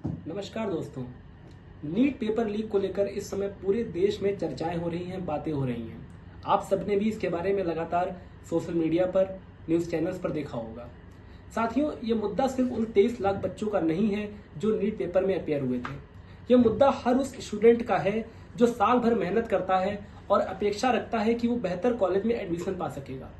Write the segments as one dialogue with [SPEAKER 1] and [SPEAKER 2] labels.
[SPEAKER 1] नमस्कार दोस्तों। NEET paper leak को लेकर इस समय पूरे देश में चर्चाएं हो रही हैं, बातें हो रही हैं। आप सबने भी इसके बारे में लगातार सोशल मीडिया पर, न्यूज चैनल्स पर देखा होगा। साथियों, ये मुद्दा सिर्फ उन 23 लाख बच्चों का नहीं है जो नीट पेपर में अपेयर हुए थे। ये मुद्दा हर उस स्टूडेंट का है जो साल भर मेहनत करता है और अपेक्षा रखता है कि वो बेहतर कॉलेज में एडमिशन पा सकेगा।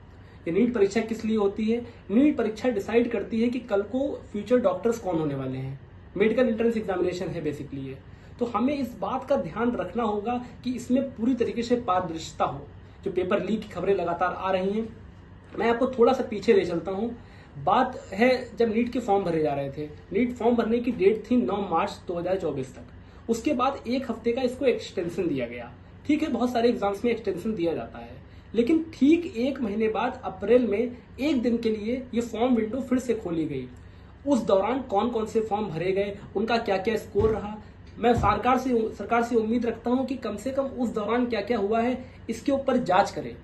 [SPEAKER 1] ये नीट परीक्षा किस लिए होती है? नीट परीक्षा डिसाइड करती है कि कल को फ्यूचर डॉक्टर्स कौन होने वाले हैं। मेडिकल एंट्रेंस एग्जामिनेशन है बेसिकली ये। तो हमें इस बात का ध्यान रखना होगा कि इसमें पूरी तरीके से पारदर्शिता हो। जो पेपर लीक की खबरें लगातार आ रही हैं, मैं आपको थोड़ा सा पीछे ले चलता हूं। बात है जब नीट के फॉर्म भरे जा रहे थे। नीट फॉर्म भरने की डेट थी 9 मार्च 2024 तक। उसके बाद एक हफ्ते का इसको एक्सटेंशन दिया गया। ठीक है, बहुत सारे एग्जाम्स में एक्सटेंशन दिया जाता है, लेकिन ठीक एक महीने बाद अप्रैल में एक दिन के लिए ये फॉर्म विंडो फिर से खोली गई। उस दौरान कौन कौन से फॉर्म भरे गए, उनका क्या क्या स्कोर रहा, मैं सरकार से उम्मीद रखता हूं कि कम से कम उस दौरान क्या क्या हुआ है इसके ऊपर जांच करें।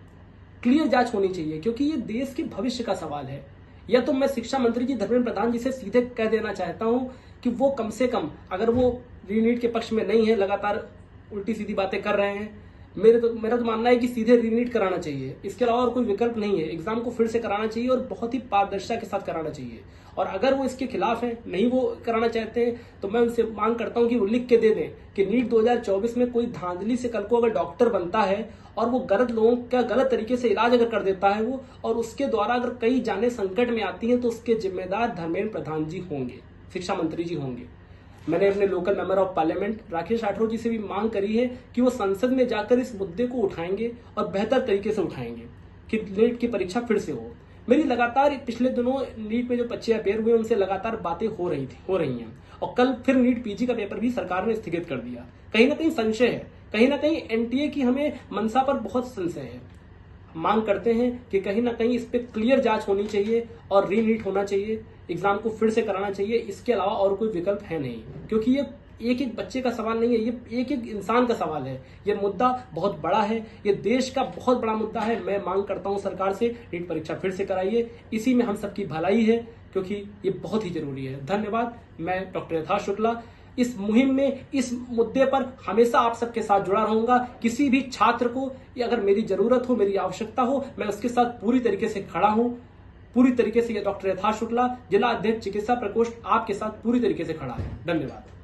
[SPEAKER 1] क्लियर जांच होनी चाहिए, क्योंकि ये देश के भविष्य का सवाल है। या तो मैं शिक्षा मंत्री जी धर्मेंद्र प्रधान जी से सीधे कह देना चाहता हूं कि वो कम से कम, अगर वो रीनीट के पक्ष में नहीं है, लगातार उल्टी सीधी बातें कर रहे हैं, मेरा तो मानना है कि सीधे रीनीट कराना चाहिए। इसके अलावा और कोई विकल्प नहीं है। एग्जाम को फिर से कराना चाहिए और बहुत ही पारदर्शिता के साथ कराना चाहिए। और अगर वो इसके खिलाफ हैं, नहीं वो कराना चाहते हैं, तो मैं उनसे मांग करता हूं कि वो लिख के दे दें कि नीट 2024 में कोई धांधली से कल को अगर डॉक्टर बनता है और वो गलत लोगों का गलत तरीके से इलाज अगर कर देता है वो, और उसके द्वारा अगर कई जाने संकट में आती हैं, तो उसके जिम्मेदार धर्मेंद्र प्रधान जी होंगे, शिक्षा मंत्री जी होंगे। मैंने अपने local member of parliament Rakesh Rathore ji से भी मांग करी है कि वो संसद में जाकर इस मुद्दे को उठाएंगे और बेहतर तरीके से उठाएंगे कि नीट की परीक्षा फिर से हो। मेरी लगातार पिछले दिनों नीट में जो बच्चे अपेयर हुए उनसे लगातार बातें हो रही हैं, और कल फिर नीट पीजी का पेपर भी सरकार ने स्थगित कर दिया। कहीं ना कहीं संशय है, कहीं ना कहीं एनटीए की हमें मंशा पर बहुत संशय है। मांग करते हैं कि कहीं ना कहीं इस पे क्लियर जांच होनी चाहिए और रीनीट होना चाहिए, एग्जाम को फिर से कराना चाहिए। इसके अलावा और कोई विकल्प है नहीं, क्योंकि ये एक एक बच्चे का सवाल नहीं है, ये एक एक इंसान का सवाल है। ये मुद्दा बहुत बड़ा है, ये देश का बहुत बड़ा मुद्दा है। मैं मांग करता हूं सरकार से, नीट परीक्षा फिर से कराइए। इसी में हम सबकी भलाई है, क्योंकि ये बहुत ही जरूरी है। धन्यवाद। मैं डॉक्टर यथार्थ शुक्ला इस मुहिम में, इस मुद्दे पर हमेशा आप सबके साथ जुड़ा रहूंगा। किसी भी छात्र को अगर मेरी जरूरत हो, मेरी आवश्यकता हो, मैं उसके साथ पूरी तरीके से खड़ा हूं। पूरी तरीके से ये डॉक्टर यथार्थ शुक्ला, जिला अध्यक्ष चिकित्सा प्रकोष्ठ, आपके साथ पूरी तरीके से खड़ा है। धन्यवाद।